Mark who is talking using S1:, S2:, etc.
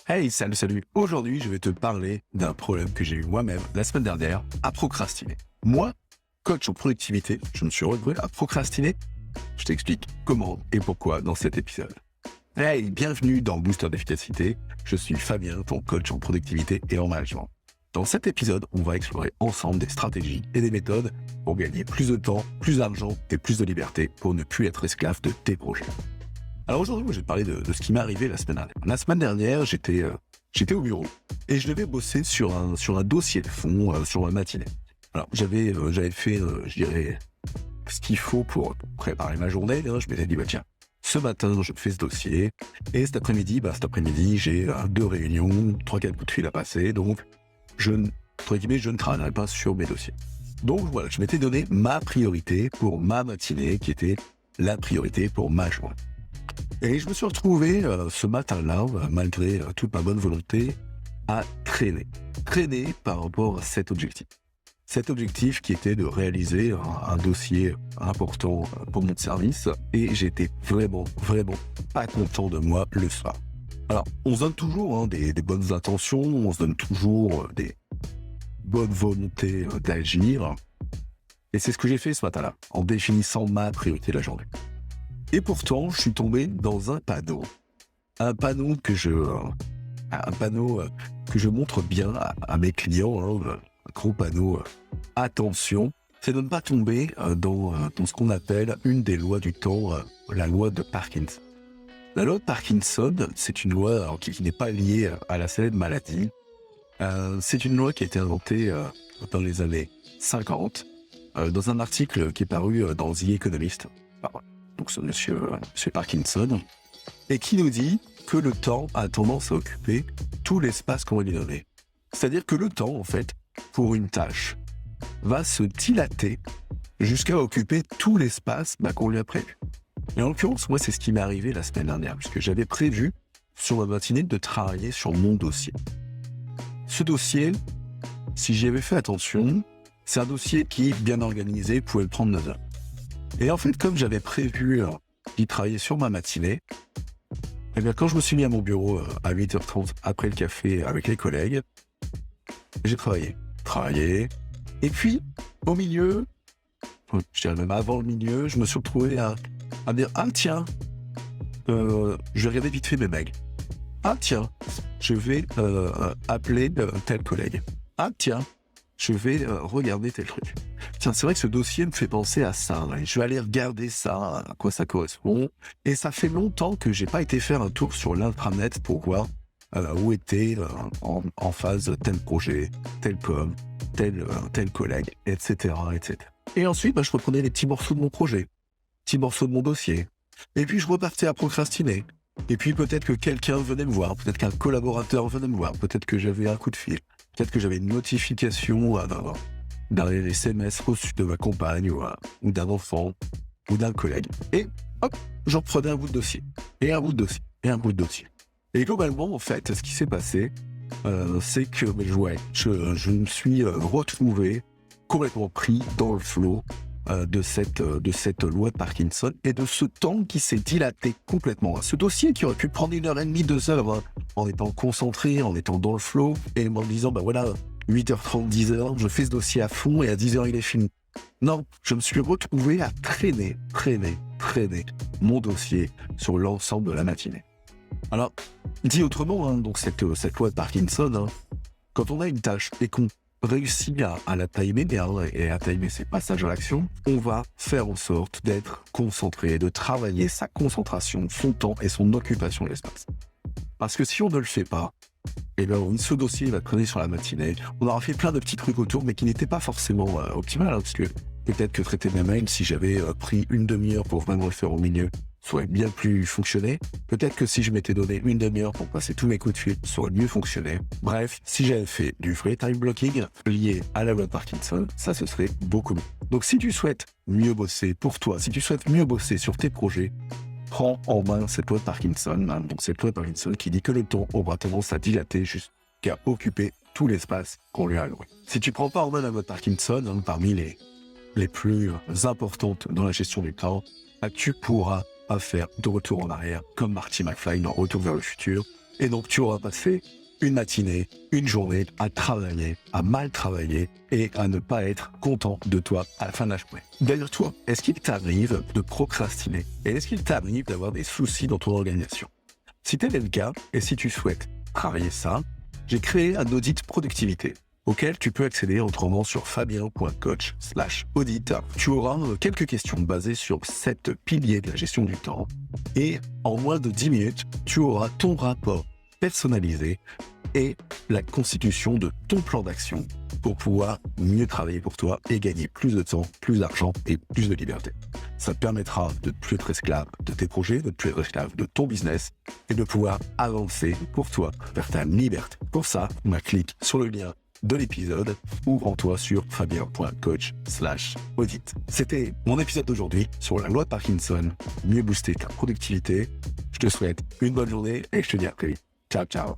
S1: Hey, salut, salut. Aujourd'hui, je vais te parler d'un problème que j'ai eu moi-même la semaine dernière à procrastiner. Moi, coach en productivité, je me suis retrouvé à procrastiner. Je t'explique comment et pourquoi dans cet épisode. Hey, bienvenue dans Booster d'efficacité. Je suis Fabien, ton coach en productivité et en management. Dans cet épisode, on va explorer ensemble des stratégies et des méthodes pour gagner plus de temps, plus d'argent et plus de liberté pour ne plus être esclave de tes projets. Alors aujourd'hui, moi, je vais te parler de ce qui m'est arrivé la semaine dernière. La semaine dernière, j'étais au bureau et je devais bosser sur un dossier de fond sur la matinée. Alors j'avais fait, je dirais, ce qu'il faut pour préparer ma journée. Hein. Je m'étais dit, bah tiens, ce matin, je fais ce dossier et cet après-midi, j'ai 2 réunions, 3-4 coups de fil à passer. Donc, je ne travaillerai pas sur mes dossiers. Donc voilà, je m'étais donné ma priorité pour ma matinée qui était la priorité pour ma journée. Et je me suis retrouvé ce matin-là, malgré toute ma bonne volonté, à traîner par rapport à cet objectif. Cet objectif qui était de réaliser un dossier important pour mon service, et j'étais vraiment pas content de moi le soir. Alors, on se donne toujours des bonnes intentions, on se donne toujours des bonnes volontés d'agir, et c'est ce que j'ai fait ce matin-là, en définissant ma priorité de la journée. Et pourtant, je suis tombé dans un panneau que je montre bien à mes clients, un gros panneau. Attention, c'est de ne pas tomber dans ce qu'on appelle une des lois du temps, la loi de Parkinson. La loi de Parkinson, c'est une loi qui n'est pas liée à la célèbre maladie. C'est une loi qui a été inventée dans les années 50, dans un article qui est paru dans The Economist. Donc ce monsieur Parkinson, et qui nous dit que le temps a tendance à occuper tout l'espace qu'on va lui donner. C'est-à-dire que le temps, en fait, pour une tâche, va se dilater jusqu'à occuper tout l'espace qu'on lui a prévu. Et en l'occurrence, moi, c'est ce qui m'est arrivé la semaine dernière, puisque j'avais prévu, sur ma matinée, de travailler sur mon dossier. Ce dossier, si j'y avais fait attention, c'est un dossier qui, bien organisé, pouvait me prendre 9 heures. Et en fait, comme j'avais prévu d'y travailler sur ma matinée, eh bien, quand je me suis mis à mon bureau à 8h30 après le café avec les collègues, j'ai travaillé. Et puis, au milieu, je dirais même avant le milieu, je me suis retrouvé à me dire, ah tiens, je vais regarder vite fait mes mails. Ah tiens, je vais appeler tel collègue. Ah tiens, je vais regarder tel truc. Tiens, c'est vrai que ce dossier me fait penser à ça. Hein. Je vais aller regarder ça, à quoi ça correspond. Et ça fait longtemps que j'ai pas été faire un tour sur l'intranet pour voir où était en phase tel projet, tel com, tel collègue, etc., etc. Et ensuite, je reprenais les petits morceaux de mon projet, petits morceaux de mon dossier. Et puis, je repartais à procrastiner. Et puis, peut-être que quelqu'un venait me voir, peut-être qu'un collaborateur venait me voir, peut-être que j'avais un coup de fil, peut-être que j'avais une notification d'un SMS reçu de ma compagne ou d'un enfant ou d'un collègue. Et hop, j'en prenais un bout de dossier, et un bout de dossier, et un bout de dossier. Et globalement, en fait, ce qui s'est passé, c'est que je me suis retrouvé complètement pris dans le flot de cette loi de Parkinson et de ce temps qui s'est dilaté complètement. Ce dossier qui aurait pu prendre 1h30, 2 heures, en étant concentré, en étant dans le flot, et en me disant, 8h30, 10h, je fais ce dossier à fond et à 10h, il est fini. Non, je me suis retrouvé à traîner mon dossier sur l'ensemble de la matinée. Alors, dit autrement, donc cette loi de Parkinson, quand on a une tâche et qu'on réussit à la timer bien et à timer ses passages à l'action, on va faire en sorte d'être concentré, de travailler sa concentration, son temps et son occupation de l'espace. Parce que si on ne le fait pas, ce dossier va traîner sur la matinée. On aura fait plein de petits trucs autour, mais qui n'étaient pas forcément optimales, parce que peut-être que traiter mes mails, si j'avais pris une demi-heure pour vraiment le faire au milieu, ça aurait bien plus fonctionné. Peut-être que si je m'étais donné une demi-heure pour passer tous mes coups de fil, ça aurait mieux fonctionné. Bref, si j'avais fait du vrai time blocking lié à la loi de Parkinson, ça se serait beaucoup mieux. Donc si tu souhaites mieux bosser pour toi, si tu souhaites mieux bosser sur tes projets, prends en main cette loi de Parkinson, donc cette loi de Parkinson qui dit que le temps aura tendance à dilater jusqu'à occuper tout l'espace qu'on lui a alloué. Si tu prends pas en main la loi de Parkinson, parmi les plus importantes dans la gestion du temps, tu pourras à faire de retour en arrière, comme Marty McFly dans Retour vers le futur, Et donc, tu auras passé une matinée, une journée à travailler, à mal travailler et à ne pas être content de toi à la fin de la journée. D'ailleurs, toi, est-ce qu'il t'arrive de procrastiner? Et est-ce qu'il t'arrive d'avoir des soucis dans ton organisation? Si tel est le cas, et si tu souhaites travailler ça, j'ai créé un audit productivité auquel tu peux accéder autrement sur fabien.coach/audit. Tu auras quelques questions basées sur 7 piliers de la gestion du temps et en moins de 10 minutes, tu auras ton rapport personnalisé et la constitution de ton plan d'action pour pouvoir mieux travailler pour toi et gagner plus de temps, plus d'argent et plus de liberté. Ça te permettra de ne plus être esclave de tes projets, de ne plus être esclave de ton business et de pouvoir avancer pour toi vers ta liberté. Pour ça, clique sur le lien de l'épisode ou rends-toi sur fabien.coach/audit. C'était mon épisode d'aujourd'hui sur la loi de Parkinson, mieux booster ta productivité. Je te souhaite une bonne journée et je te dis à très vite. Ciao, ciao.